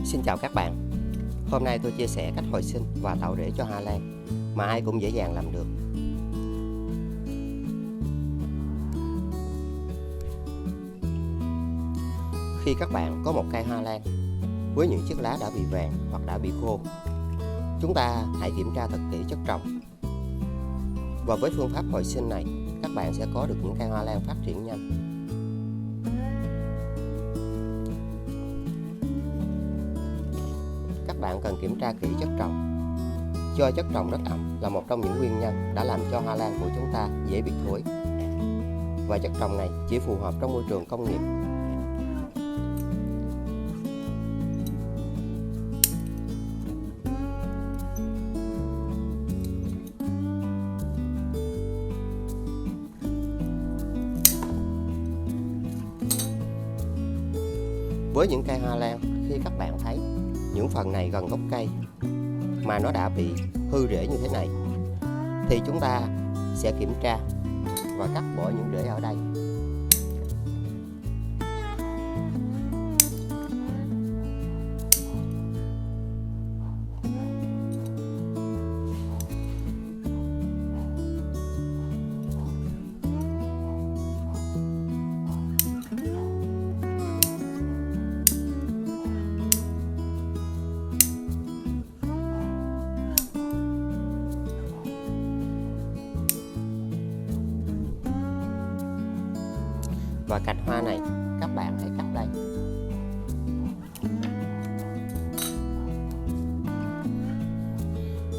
Xin chào các bạn. Hôm nay tôi chia sẻ cách hồi sinh và tạo rễ cho hoa lan mà ai cũng dễ dàng làm được. Khi các bạn có một cây hoa lan với những chiếc lá đã bị vàng hoặc đã bị khô, chúng ta hãy kiểm tra thật kỹ chất trồng. Và với phương pháp hồi sinh này, các bạn sẽ có được những cây hoa lan phát triển nhanh. Các bạn cần kiểm tra kỹ chất trồng. Do chất trồng đất ẩm là một trong những nguyên nhân đã làm cho hoa lan của chúng ta dễ bị thối. Và chất trồng này chỉ phù hợp trong môi trường công nghiệp. Với những cây hoa lan, khi các bạn thấy những phần này gần gốc cây mà nó đã bị hư rễ như thế này, thì chúng ta sẽ kiểm tra và cắt bỏ những rễ ở đây. Và cành hoa này các bạn hãy cắt đây.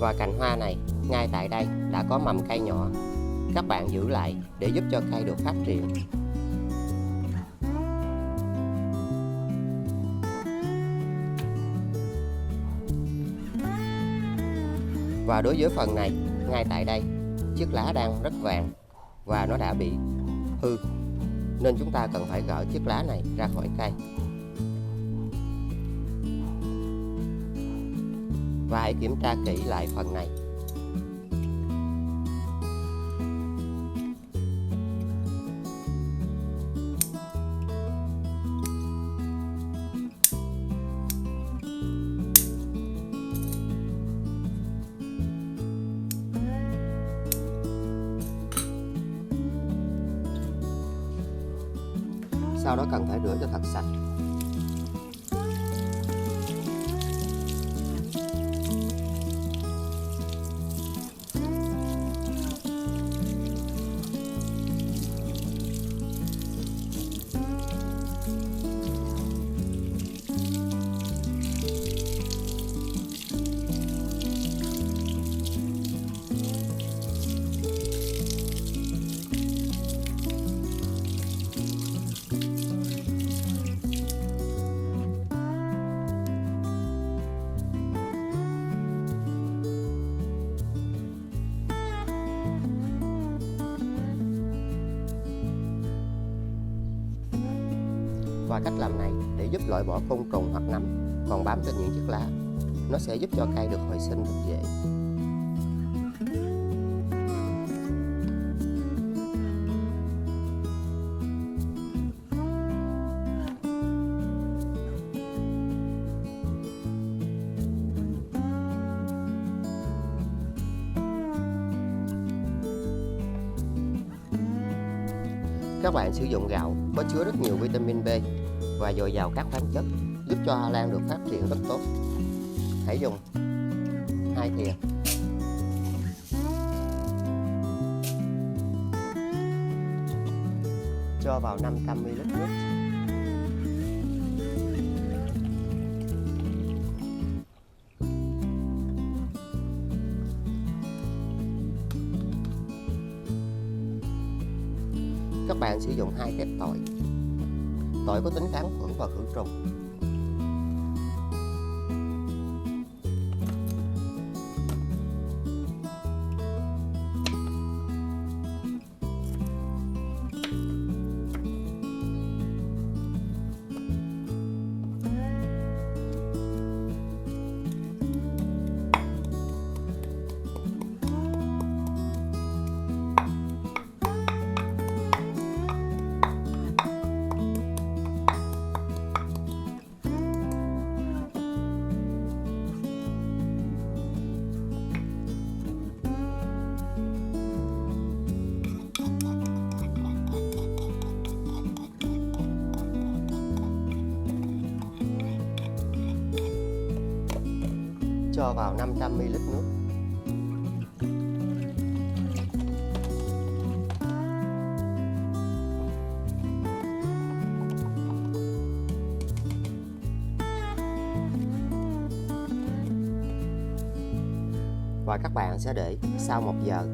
Và cành hoa này ngay tại đây đã có mầm cây nhỏ. Các bạn giữ lại để giúp cho cây được phát triển. Và đối với phần này, ngay tại đây, chiếc lá đang rất vàng và nó đã bị hư, nên chúng ta cần phải gỡ chiếc lá này ra khỏi cây. Và hãy kiểm tra kỹ lại phần này. Sau đó cần phải rửa cho thật sạch. Và cách làm này để giúp loại bỏ côn trùng hoặc nấm còn bám trên những chiếc lá. Nó sẽ giúp cho cây được hồi sinh rất dễ. Các bạn sử dụng gạo có chứa rất nhiều vitamin B và dồi dào các khoáng chất, giúp cho hoa lan được phát triển rất tốt. Hãy dùng 2 thìa. Cho vào 500 ml nước. Các bạn sử dụng 2 tép tỏi. Tỏi có tính kháng khuẩn và khử trùng. cho vào 500 ml nước. Và các bạn sẽ để sau 1 giờ.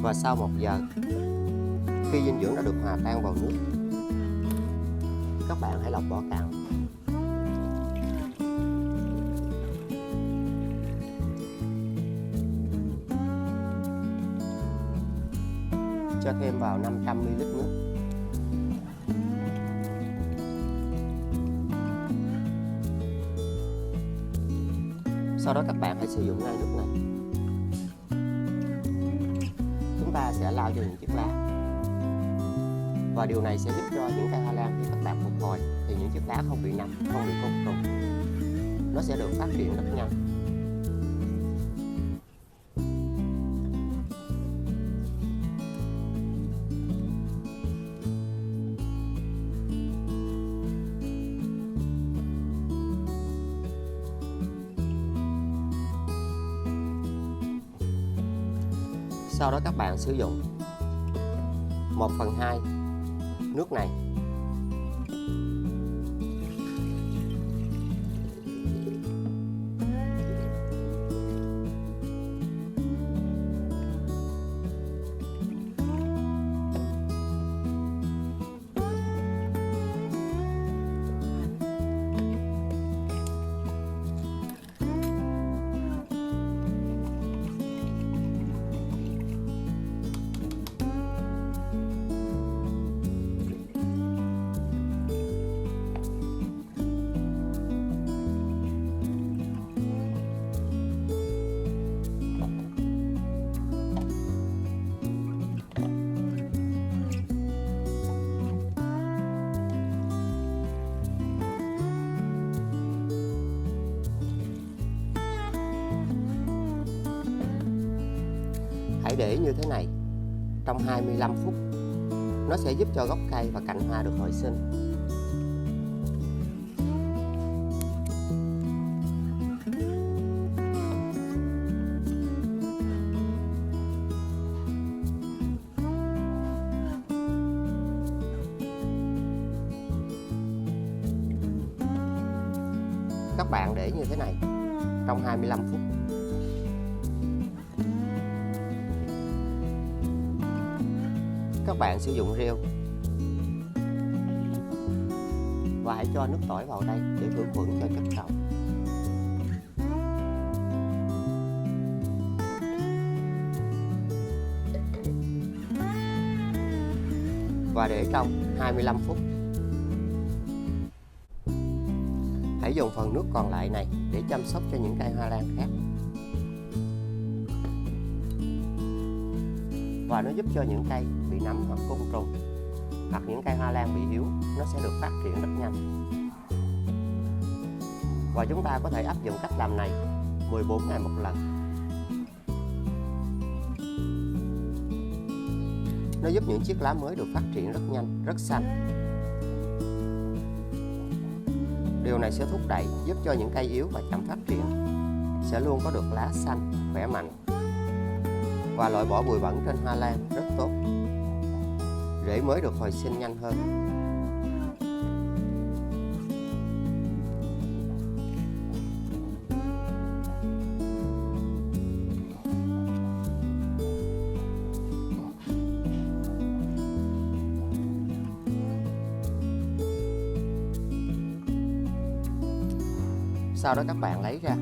Và sau 1 giờ, khi dinh dưỡng đã được hòa tan vào nước, các bạn hãy lọc vỏ cạn. Cho thêm vào 500 ml nước. Sau đó các bạn hãy sử dụng ngay nước này. Chúng ta sẽ lau cho những chiếc lá. Và điều này sẽ giúp cho những cây hoa lan khi các bạn phục hồi thì những chiếc lá không bị nằm, không bị côn trùng. Nó sẽ được phát triển rất nhanh. Sau đó các bạn sử dụng 1/2 nước này. Hãy để như thế này trong 25 phút. Nó sẽ giúp cho gốc cây và cành hoa được hồi sinh. Các bạn để như thế này trong 25 phút. Các bạn sử dụng rêu và hãy cho nước tỏi vào đây để khử khuẩn cho chất trồng. Và để trong 25 phút. Hãy dùng phần nước còn lại này để chăm sóc cho những cây hoa lan khác. Và nó giúp cho những cây bị nấm hoặc côn trùng hoặc những cây hoa lan bị yếu, nó sẽ được phát triển rất nhanh. Và chúng ta có thể áp dụng cách làm này 14 ngày một lần. Nó giúp những chiếc lá mới được phát triển rất nhanh, rất xanh. Điều này sẽ thúc đẩy giúp cho những cây yếu và chậm phát triển sẽ luôn có được lá xanh, khỏe mạnh. Và loại bỏ bụi bẩn trên hoa lan rất tốt. Rễ mới được hồi sinh nhanh hơn. Sau đó các bạn lấy ra.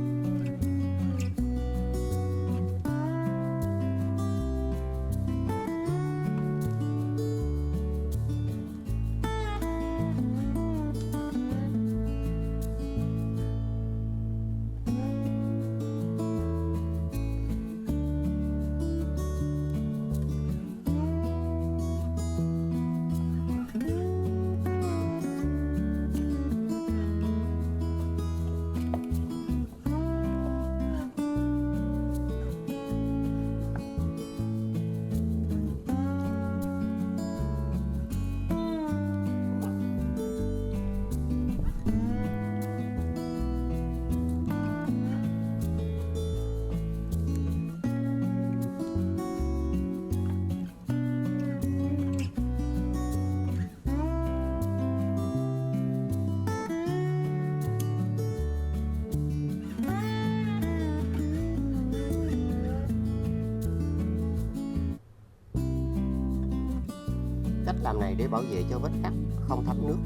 Cách làm này để bảo vệ cho vết cắt không thấm nước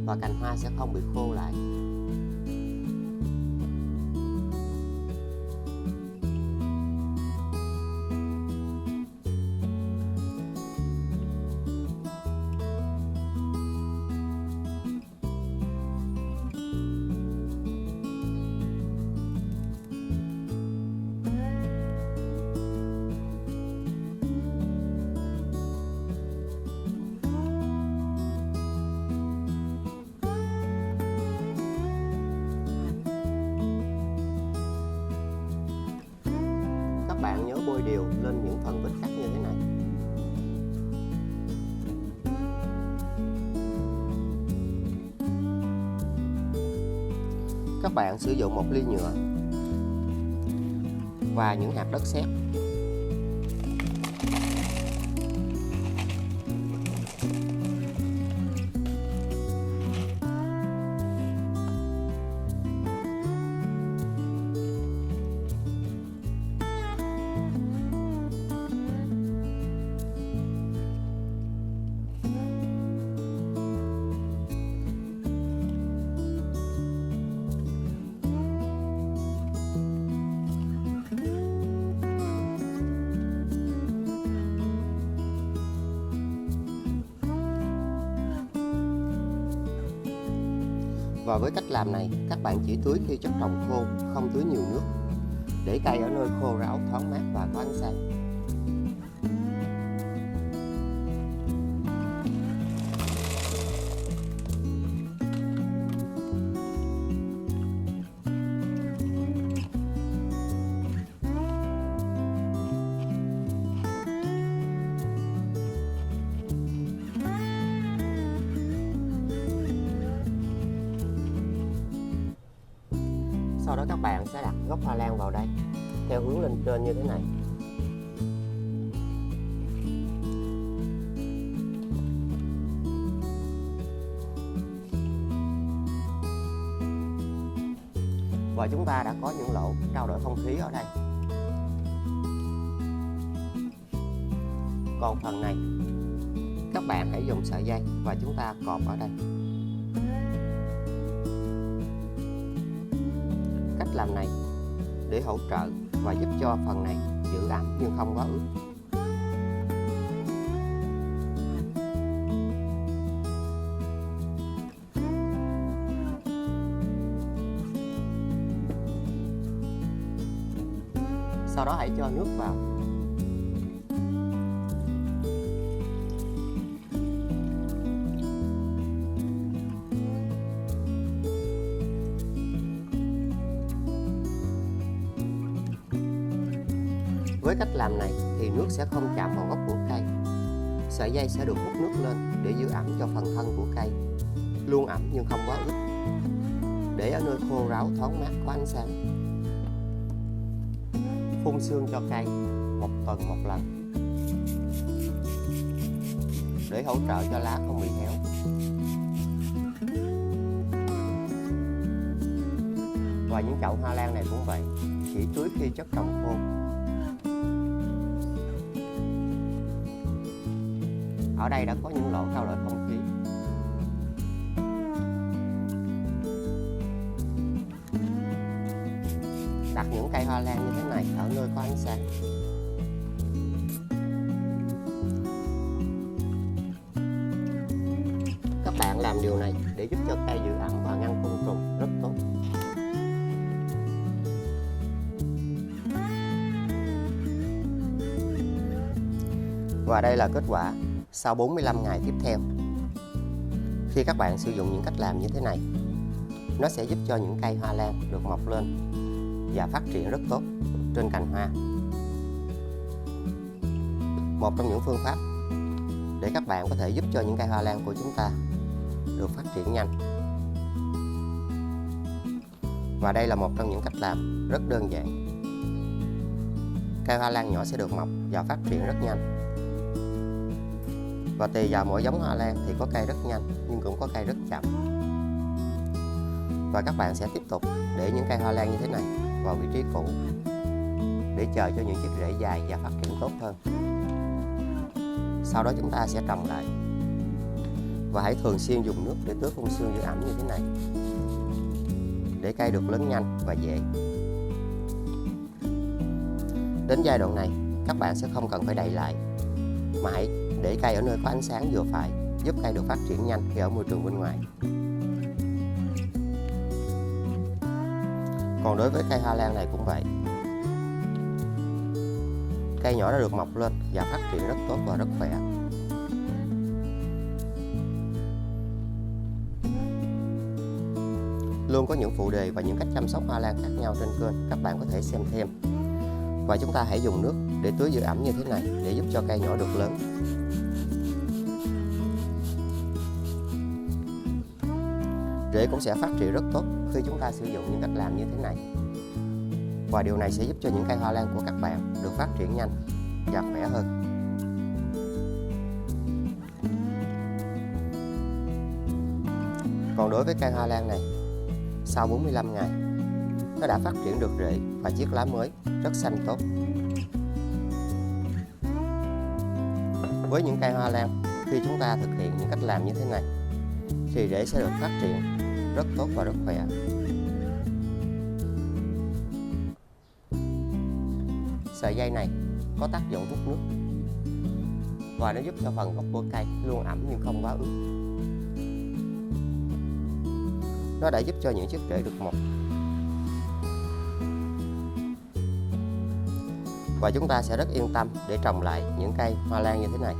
và cành hoa sẽ không bị khô lại. Các bạn nhớ bôi đều lên những phần vết cắt như thế này. Các bạn sử dụng một ly nhựa và những hạt đất sét. Và với cách làm này, các bạn chỉ tưới khi chất trồng khô, không tưới nhiều nước, để cây ở nơi khô ráo, thoáng mát và có ánh sáng. Sau đó các bạn sẽ đặt gốc hoa lan vào đây theo hướng lên trên như thế này. Và chúng ta đã có những lỗ trao đổi không khí ở đây. Còn phần này, các bạn hãy dùng sợi dây và chúng ta cột ở đây. Cách làm này để hỗ trợ và giúp cho phần này giữ ẩm nhưng không quá ướt. Sau đó hãy cho nước vào. Với cách làm này thì nước sẽ không chạm vào gốc của cây. Sợi dây sẽ được hút nước lên để giữ ẩm cho phần thân của cây, luôn ẩm nhưng không quá ướt, để ở nơi khô ráo, thoáng mát, có ánh sáng. Phun sương cho cây 1 tuần 1 lần để hỗ trợ cho lá không bị héo. Và những chậu hoa lan này cũng vậy, chỉ tưới khi chất trồng khô. Ở đây đã có những lỗ trao đổi không khí. Đặt những cây hoa lan như thế này ở nơi có ánh sáng. Các bạn làm điều này để giúp cho cây giữ ẩm và ngăn côn trùng rất tốt. Và đây là kết quả sau 45 ngày tiếp theo. Khi các bạn sử dụng những cách làm như thế này, nó sẽ giúp cho những cây hoa lan được mọc lên và phát triển rất tốt trên cành hoa. Một trong những phương pháp để các bạn có thể giúp cho những cây hoa lan của chúng ta được phát triển nhanh. Và đây là một trong những cách làm rất đơn giản. Cây hoa lan nhỏ sẽ được mọc và phát triển rất nhanh. Và tùy vào mỗi giống hoa lan thì có cây rất nhanh nhưng cũng có cây rất chậm. Và các bạn sẽ tiếp tục để những cây hoa lan như thế này vào vị trí cũ để chờ cho những chiếc rễ dài và phát triển tốt hơn. Sau đó chúng ta sẽ trồng lại. Và hãy thường xuyên dùng nước để tưới phun sương giữ ẩm như thế này, để cây được lớn nhanh và dễ. Đến giai đoạn này, các bạn sẽ không cần phải đậy lại, mà hãy để cây ở nơi có ánh sáng vừa phải, giúp cây được phát triển nhanh khi ở môi trường bên ngoài. Còn đối với cây hoa lan này cũng vậy. Cây nhỏ đã được mọc lên và phát triển rất tốt và rất khỏe. Luôn có những phụ đề và những cách chăm sóc hoa lan khác nhau trên kênh, các bạn có thể xem thêm. Và chúng ta hãy dùng nước để tưới giữ ẩm như thế này để giúp cho cây nhỏ được lớn. Rễ cũng sẽ phát triển rất tốt khi chúng ta sử dụng những cách làm như thế này. Và điều này sẽ giúp cho những cây hoa lan của các bạn được phát triển nhanh và khỏe hơn. Còn đối với cây hoa lan này, sau 45 ngày, nó đã phát triển được rễ và chiếc lá mới rất xanh tốt. Với những cây hoa lan, khi chúng ta thực hiện những cách làm như thế này, thì rễ sẽ được phát triển rất tốt và rất khỏe. Sợi dây này có tác dụng hút nước và nó giúp cho phần gốc của cây luôn ẩm nhưng không quá ướt. Nó đã giúp cho những chiếc rễ được mọc. Và chúng ta sẽ rất yên tâm để trồng lại những cây hoa lan như thế này.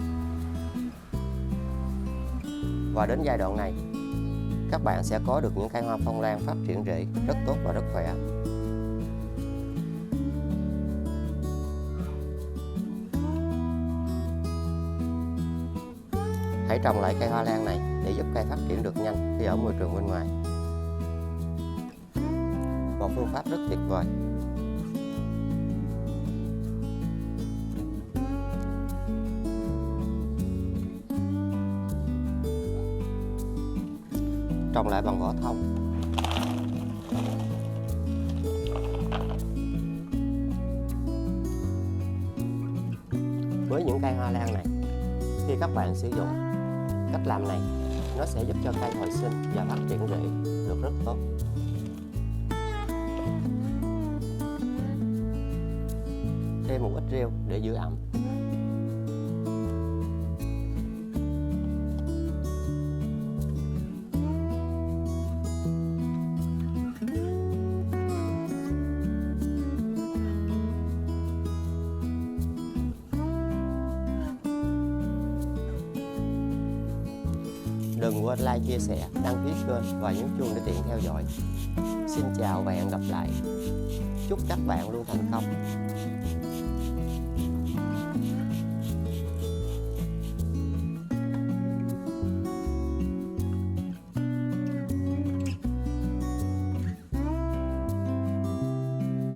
Và đến giai đoạn này, các bạn sẽ có được những cây hoa phong lan phát triển rễ rất tốt và rất khỏe. Hãy trồng lại cây hoa lan này để giúp cây phát triển được nhanh khi ở môi trường bên ngoài. Một phương pháp rất tuyệt vời. Trồng lại bằng vỏ thông. Với những cây hoa lan này, khi các bạn sử dụng cách làm này, nó sẽ giúp cho cây hồi sinh và phát triển rễ được rất tốt. Thêm một ít rêu để giữ ẩm. Đừng quên like, chia sẻ, đăng ký kênh và nhấn chuông để tiện theo dõi. Xin chào và hẹn gặp lại. Chúc các bạn luôn thành công.